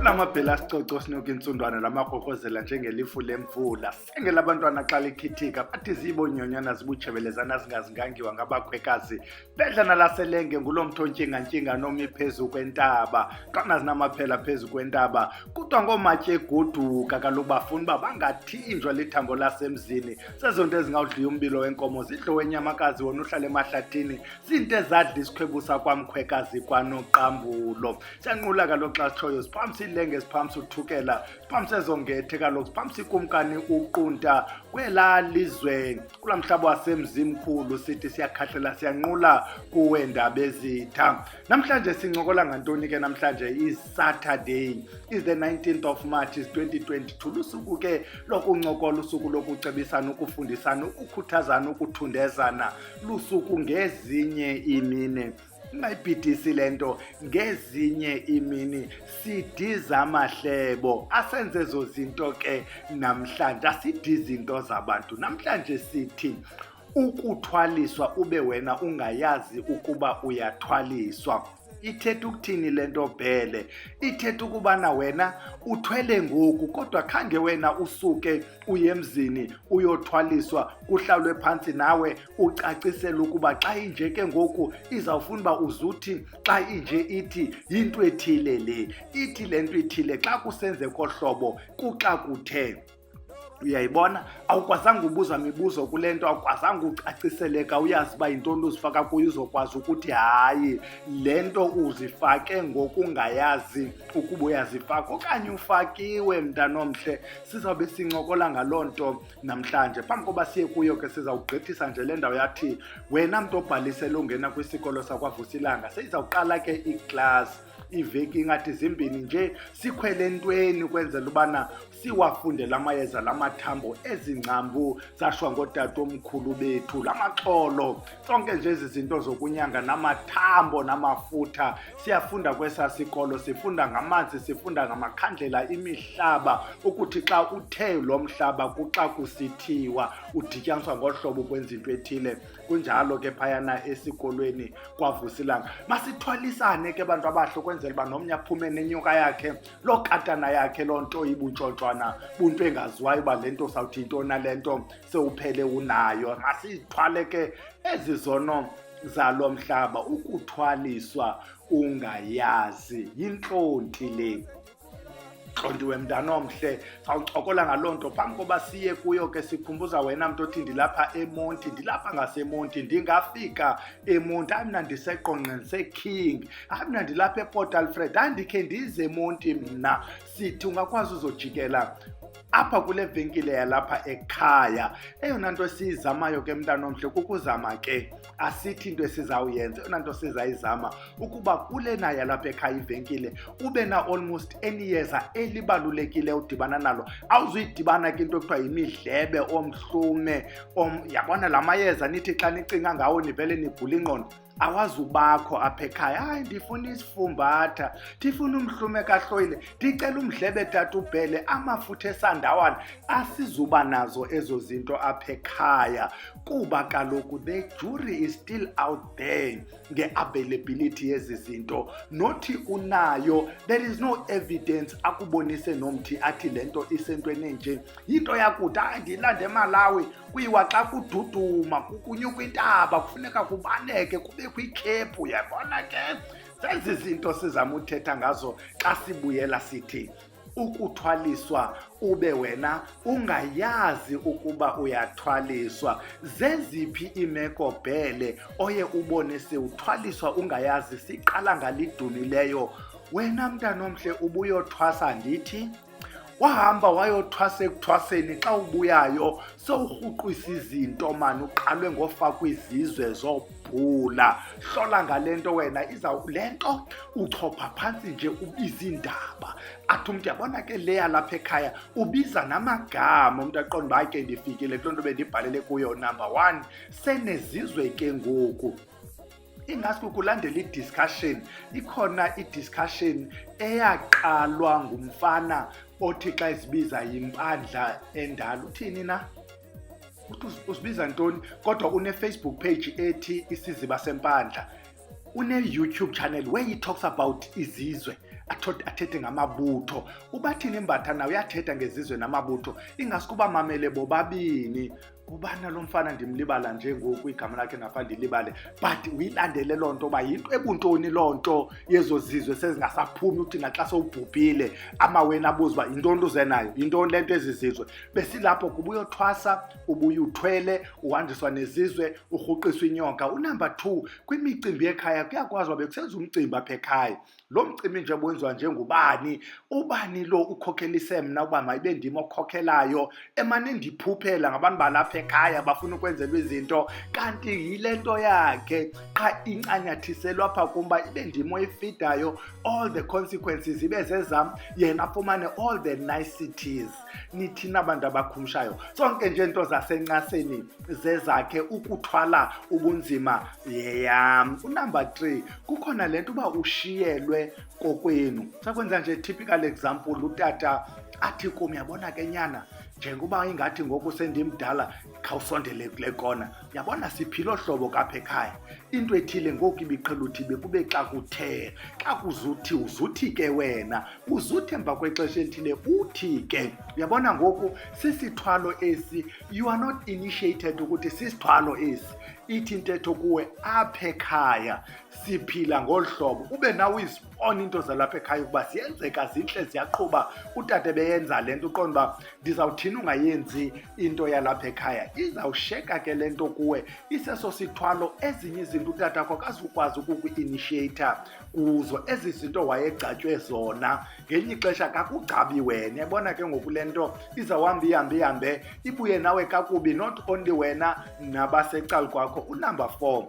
Kulamabhela sicoco sinuka insundwana lamagokozela njengelifu lemvula. Sengela abantwana xa likhithika bathi zibonyonyana zibutshevelezana zingazingangiwa ngabakhwekazi. Bedla nalaselenge ngulomthontshinga-ntshinga nomi phezu kwentaba. Xana zinamaphela phezu kwentaba. Kuthiwa ngoomatye egoduka kaloku bafuna uba bangathinjwa lithambo lasemzini. Sezonto ezingawudliya umbilo wenkomo zidlo wenyamakazi wona uhlala emahlathini. Zinto ezadla isikhwebu sakwamkhwekazi kwanoqambulo. Siyanqula kaloku xa sitshoyo siphamsa ilenge siphamsa uthukela siphamsa ezongethe kaloku siphamsa ikumkani uqunta kwelaa lizwe kulaa mhlaba wasemzimkhulu sithi siyakhahlela siyanqula kuwe ndaba ezitha. Namhlanje sincokola ngantoni ke? Namhlanje is-Saturday, is the 19th of March, is 2022. Lusuku ke lokuncokola, usuku lokucebisana, ukufundisana, ukukhuthazana, ukuthundezana. Lusuku ngezinye imini ungayibhidisi lento, ngezinye imini sidiza amahlebo. Asenze ezo zinto ke namhlanje, asidi izinto zabantu. Namhlanje sithi ukuthwaliswa ube wena ungayazi ukuba uyathwaliswa. Ithetha ukuthini lento bhele? Ithetha ukubana wena uthwele ngoku kodwa khange wena usuke uye emzini uyothwaliswa, kuhlalwe phantsi nawe ucacisele ukuba xa inje ke ngoku izawufuna uba uzuthi xa inje ithi yinto ethile le, ithi le nto ithile xa kusenze kohlobo kuxa kuthe. Uyayibona, awukwazanga ubuza mibuzo kule nto, awukwazanga ucaciseleka uyazi uba yintoni uzifaka kuyo uzokwazi ukuthi hayi le nto uzifake ngokungayazi ukuba uyazifaka okanye ufakiwe. Mntanomhle, sizawube sincokola ngaloo nto namhlanje. Phambi koba siye kuyo ke sizawugqithisa nje le ndawo yathi wena mntu obhalisele ungena kwisikolo sakwaVusilanga seyizawuqala ke iklasi iveki ingathi zimbini nje sikhwele entweni ukwenzela ubana siwafunde lamayeza lamathambo ezingcambu zashwa ngootata omkhulu bethu, lamaxolo, zonke nje ezi zinto zokunyanga namathambo namafutha. Siyafunda kwesaa sikolo, sifunda ngamanzi, sifunda ngamakhandlela, imihlaba, ukuthi xa uthe lo mhlaba kuxa kusithiwa udityaniswa ngohlobo kwenza into ethile. Kunjalo ke phayana esikolweni kwaVusilanga. Masithwalisane ke bantu abahle ukwenzela uba nomnye aphume nenyuka yakhe, loo katana yakhe, loo nto ibuntshotshwana, bunto engaziwayo uba le nto sawuthi yintoni na le nto sewuphele unayo. Masithwale ke ezi zono zalo mhlaba. Ukuthwaliswa ungayazi yintlonti le. Ntlontiwe mntanomhle, sawucokola ngaloo nto. Phambi koba siye kuyo ke sikhumbuza wena mntu othi ndilapha eMonti, ndilapha ngaseMonti, ndingafika eMonti. Hayi mna ndiseqongqeni seKing, hayi mna ndilapha ePort Alfred, hayi ndikhe ndize eMonti mna. Sithi ungakwazi uzojikela apha kule venkile yalapha ekhaya. Eyona nto esiyizamayo ke mntanomhle kukuzama ke, asithi into esizawuyenza. Eyona nto sizayizama ukuba kule nayo yalapha ekhaya ivenkile ube na almost any yeza elibalulekile udibana nalo. Awuzuyidibana ke into ekuthiwa yimidlebe, omhlume, yabona la mayeza nithi xa nicinga ngawo nivele nigula ingqondo. Awazubakho apha ekhaya. Hayi ndifuna isifumbatha, ndifuna umhlume kahloyile, ndicela umdlebe tata ubhele, amafutha esandawana. Asizuba nazo ezo zinto apha ekhaya kuba kaloku the jury is still out there nge-availability yezi zinto. Nothi unayo, there is no evidence akubonise nomthi athi le nto isentweni enje. Yinto yakuthi hayi ndilanda eMalawi kuyiwa xa kududuma kunyuka intaba kufuneka kubaleke kubekho ikhephu. Yabona ke zezi zinto sizama uthetha ngazo xa sibuyela sithi ukuthwaliswa ube wena ungayazi ukuba uyathwaliswa. Zeziphi iimeko bhele oye ubone sewuthwaliswa ungayazi? Siqala ngalidunileyo. Wena mntanomhle ubuyothwasa ndithi wahamba wayothwasa ekuthwaseni, xa ubuyayo sowurhuqwisa izinto mani, uqalwe ngofakwa izizwe zobhula. Hlola ngale nto wena, le nto uchopha phantsi nje ubiza indaba. Athi umntu yabona ke le yalapha ekhaya ubiza namagama, umntu aqonda uba ke ndifikile kuloo nto bendibhalele kuyo. Number 1, senezizwe ke ngoku. Ingasuke kulandela i-discussion, ikhona i-discussion eyaqalwa ngumfana othi xa isibiza yimpandla endala. Uthini na? Uthi usibiza ntoni? Kodwa une-Facebook page ethi Isiziba Sempandla. Une-YouTube channel where he talks about izizwe. athethe ngamabutho. Ubathini imbathana uyathetha ngezizwe namabutho, ingasikuba mamele bobabini. Ubana lo mfana ndimlibala nje ngoku igama lakhe ngapha ndilibale, but uyilandele loo nto uba yinto ebuntoni loo nto yezo zizwe sezingasaphumi uthi naxa sowubhubhile amawena abuze uba yintoni uze nayo, yintoni le nto ezizizwe. Besilapho kubuyothwasa, ubuye uthwele, uhandiswa nezizwe, urhuqiswa inyoka. Unumber 2, kwimicimbi ekhaya kuyakwazi uba bekusenza umcimbi apha ekhaya. Lo mcimbi nje wenziwa njengobani, ubani lo ukhokhelise mna uba mayibe ndim okhokhelayo, emane ndiphuphela ngabantu balapha ekhaya bafuna ukwenzelwa izinto, kanti yile nto yakhe qha incanyathiselwa apha kumba ibe ndim oyifidayo, all the consequences ibe zezam, yena afumane all the niceties. Nithina abantu abakhumshayo, sonke nje into zasencaseni zezakhe, ukuthwala ubunzima yeyam. Unumber 3, kukhona le nto uba ushiyelwe kokwenu. Sakwenza nje typical example, utata athi kum, yabona ke nyana, njengoba ingathi ngoku sendimdala khawusondele kule kona, yabona siphilo hlobo kapha ekhaya, into ethile ngoku ibiqhela uthi bekube xa kuthe, xa kuzuthi uzuthi ke wena, uzuthi emva kwexesha elithile uthi ke. Uyabona ngoku sisithwalo esi, you are not initiated ukuthi sisithwalo esi. Ithi intetho kuwe apha ekhaya siphila ngolu hlobo, ube nawe uzibona into zalapha ekhaya ukuba ziyenzeka, zintle, ziyaqhuba. Utata beyenza le nto, uqonda uba ndizawuthini ungayenzi into yalapha ekhaya, izawusheka ke le nto kuwe. Iseso sithwalo, ezinye izinto utata akho akazukwazi ukuku-initiata kuzo, ezi zinto wayegcatywe zona ngelinye ixesha kakugcabi wena. Yabona ke ngoku le nto izawuhamba ihambe ibuye nawe kakubi, not only wena nabasecala kwakho. Unumber 4,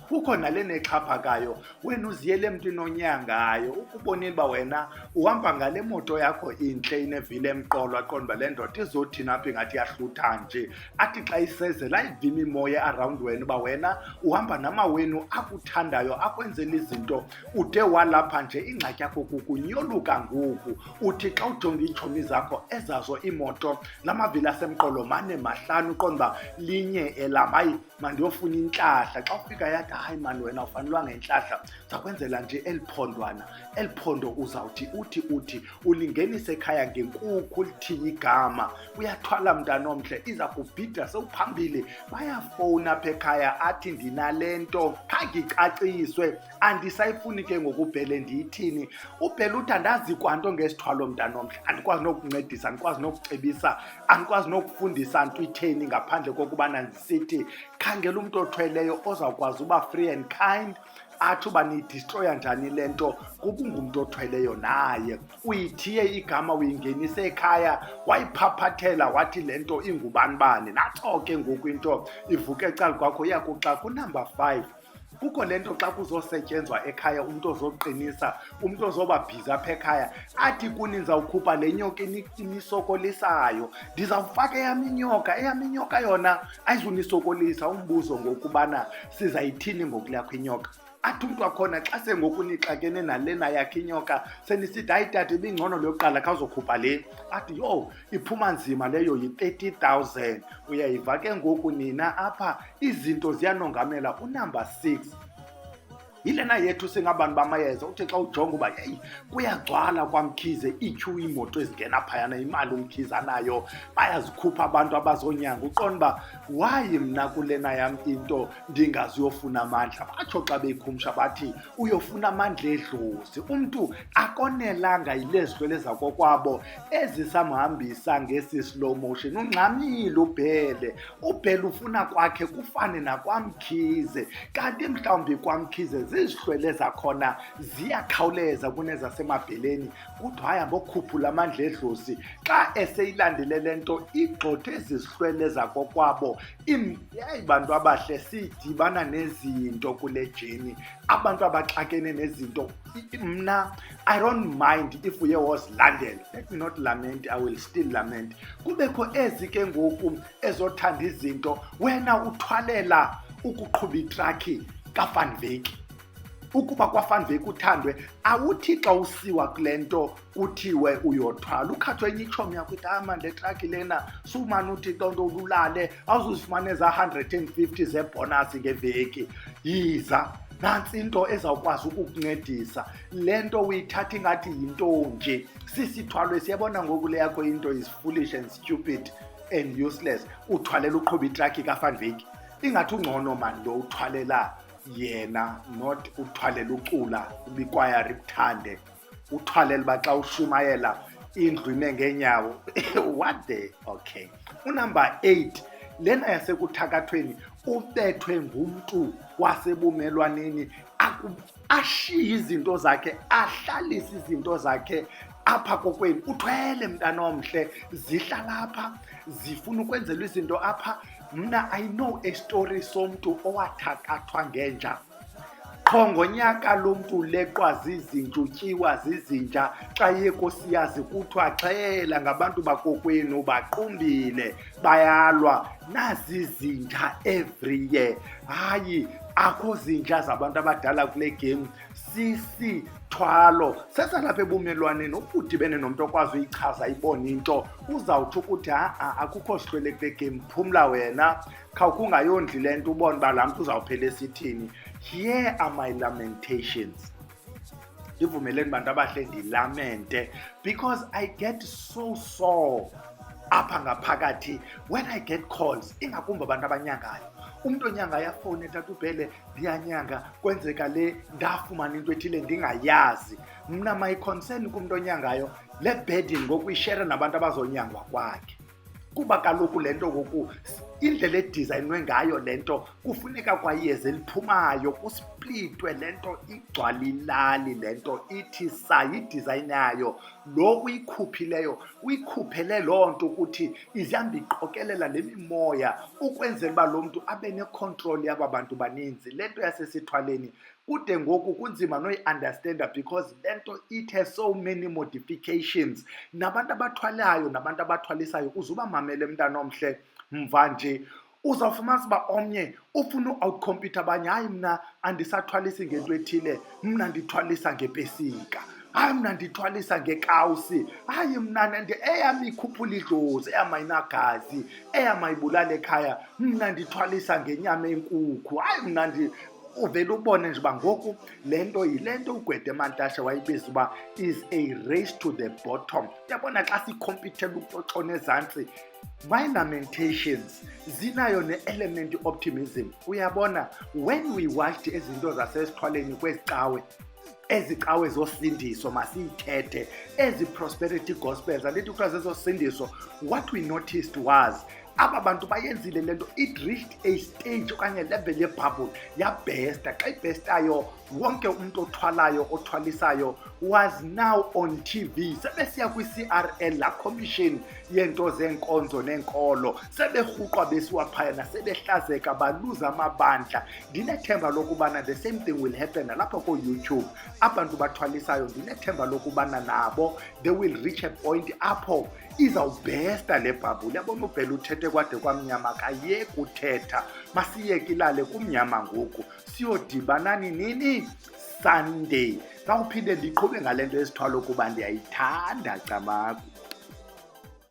kukho nale nexhaphakayo, wena uziyele emntwini onyangayo, ukubonile uba wena uhamba ngale moto yakho intle inevili emqolo, aqonda uba le ndoda izothini apha ingathi yahlutha nje. Athi xa isezela ayivimi imoya around wena uba wena uhamba namawenu akuthandayo, akwenzela izinto, ude walapha nje ingxaki yakho kukunyoluka ngoku. Uthi xa ujonga iitshomi zakho ezazo iimoto, lamavili asemqolo mane mahlanu, uqonda uba linye elam, hayi mandiyofuna inhlanhla. Xa ufika yathi hayi mani wena ufanelwanga inhlanhla, zakwenzela nje eliphondwana, eliphondo uzawuthi uthi ulingenise ekhaya ngenkukhu, lithiye igama, uyathwala mntana omhle, iza kubhida sewuphambili. Bayafowuna apha ekhaya athi ndinale nto, khange icaciswe, andisayifuni ke ngokubhele ndiyithini. Ubhele uthi andazi kwanto ngesithwalo mntana omhle, andikwazi nokuncedisa, andikwazi nokucebisa, andikwazi nokufundisa nto itheni ngaphandle kokubana ndisithi khangela umntu othweleyo ozawukwazi uba free and kind, athi uba niyidistroya njani le nto, kubungumntu othweleyo naye. Uyithiye igama, uyingenise ekhaya, wayiphaphathela wathi le nto ingubanibani, natso ke ngoku into ivuke ecala kwakho iyakuxa. Kunumber 5, kukho le nto xa kuzosetyenzwa ekhaya, umntu ozoqinisa, umntu ozoba bhizi apha ekhaya, athi kuni ndizawukhupha le nyoka inisokolisayo, ndizawufaka eyam inyoka yona ayizunisokolisa. Umbuzo ngokubana sizayithini ngokulakho inyoka. Athi umntu wakhona xa sengoku nixakene nalena yakhe inyoka, senisithi hayi tata ibingcono leyokuqala khawuzokhupha le, athi yho iphuma nzima leyo, yi-30,000. Uyayiva ke ngoku nina apha izinto ziyanongamela. Unumber 6, yilena yethu singabantu bamayeza, uthi xa ujonga uba yeyi kuyagcwala kwamkhize, ityhu iimoto ezingena phayana, imali umkhize anayo, bayazikhupha abantu abazonyanga. Uqonda uba wayi mna kulena yam into ndingaziyofuna amandla. Batsho xa beyikhumsha bathi uyofuna amandla edlozi. Umntu akonelanga yile zidwele zakokwabo ezisamhambisa ngesi slow motion. Ungxamile ubhele ufuna kwakhe kufane nakwamkhize, kanti mhlawumbi kwamkhize zizihlwele zakhona ziyakhawuleza kunezasemabheleni. Kuthiwa hayi ambokhuphula amandla edlozi. Xa eseyilandele le nto igxothe ezizihlwele zakokwabo. Yayi bantu abahle, sidibana nezinto kule jeni, abantu abaxakene nezinto. Mna I don't mind if uye wazilandela, let me not lament, I will still lament. Kubekho ezi ke ngoku ezothanda izinto, wena uthwalela ukuqhuba itrakhi kaFanveki. Ukuba kwaFanveki uthandwe, awuthi xa usiwa kule nto kuthiwe uyothwala, ukhathwe enye itshomi yakho ithi mani le trakhi lena sumane uthi tonto ululale awuzuzifumana eza 150 zebhonasi ngeveki. Yiza nantsi into ezawukwazi ukukuncedisa. Le nto uyithatha ingathi yinto nje, sisithwalo. Siyabona ngoku le yakho into is foolish and stupid and useless. Uthwalela uqhuba itraki kaFanviki, ingathi ungcono mani lo uthwalela yena, not uthwalela ucula ubikwayari kuthande, uthwalela uba xa ushumayela indlu ime ngeenyawo. What the okay. Unumber 8, lena yasekuthakathweni, ubethwe ngumntu wasebumelwaneni, ashiye izinto zakhe, ahlalise izinto zakhe apha kokwenu. Uthwele mntana omhle, zihlala apha, zifuna ukwenzelwa izinto apha. Mna I know a story somntu owathakathwa ngenja. Qho ngonyaka lo mntu leqwa zizinja, utyiwa zizinja, xa yekosiyazi kuthiwa xhela ngabantu bakokwenu baqumbile bayalwa, nazi izinja every year. Hayi, akho zinja zabantu abadala kule game, sisithwalo. Sesalapha ebumelwaneni, ubudibene nomntu okwazi uyichaza ibone into, uzawuthi ukuthi akukho sihlwele kule game, phumla wena, khawukungayondli le nto ubone uba laa mntu uzawuphela esithini. Here are my lamentations. Ndivumeleni bantu abahle ndilamente, because I get so sore apha ngaphakathi when I get calls, ingakumbi abantu abanyangayo. Umntu onyanga yafowuni ethatha ubhele, ndiyanyanga kwenzeka le, ndafumana into ethile ndingayazi. Mna my concern kumntu onyangayo, le burden ngokuyishare nabantu abazonyangwa kwakhe. Kuba kaloku le nto ngoku indlela edizayinwe ngayo le nto, kufuneka kwayeza eliphumayo, kusplitwe le nto, igcwala ilali le nto, ithi sayi idizayini yayo. Lo uyikhuphileyo, uyikhuphele loo nto ukuthi izihamba iqokelela le mimoya, ukwenzela uba lo mntu abe necontrol yaba bantu baninzi. Le nto yasesithwaleni kude ngoku kunzima noyi-understanda, because le nto it has so many modifications. Nabantu abathwalayo nabantu abathwalisayo, uzuba mamele mntana omhle, mva nje uzawufumanisa uba omnye ufuna u-outcompete abanye. Hayi, mna andisathwalisi ngento ethile, mna ndithwalisa ngepesika. Hayi, mna ndithwalisa ngekawusi. Hayi, mna eyam ikhuphula idlozi, eyam ayinagazi, eyam ayibulala ekhaya. Mna ndithwalisa ngenyama enkukhu. Hayi, mna uvele ubone nje uba ngoku le nto yile nto uGwede Mantashe wayibiza uba is a race to the bottom. Uyabona xa sikhompithela ukuxoxona ezantsi, my lamentations zinayo ne-element optimism. Uyabona, when we watched ezinto zasesithwaleni kwezicawe, ezicawe zosindiso masiyithethe, ezi prosperity gospels andithi kuthiwa zezosindiso, what we noticed was aba bantu bayenzile le nto, it reached a stage okanye level yebubble yabhesta. Xa ibhestayo, wonke umntu othwalayo othwalisayo was now on TV. Sebesiya kwi-CRL, la commission yeento zeenkonzo neenkolo, seberhuqwa besiwa phayana, sebehlazeka baluza amabandla. Ndinethemba lokubana the same thing will happen nalapha ko-YouTube. Abantu bathwalisayo, ndinethemba lokubana nabo they will reach a point apho izawubhesta le bhabhule. Yabona ubhela uthethe kwade kwamnyama, kayeki uthetha. Masiyeke ilale kumnyama ngoku, siyodibanani nini? Sunday. Xa uphinde ndiqhube ngale nto yesithwalo kuba ndiyayithanda camaku.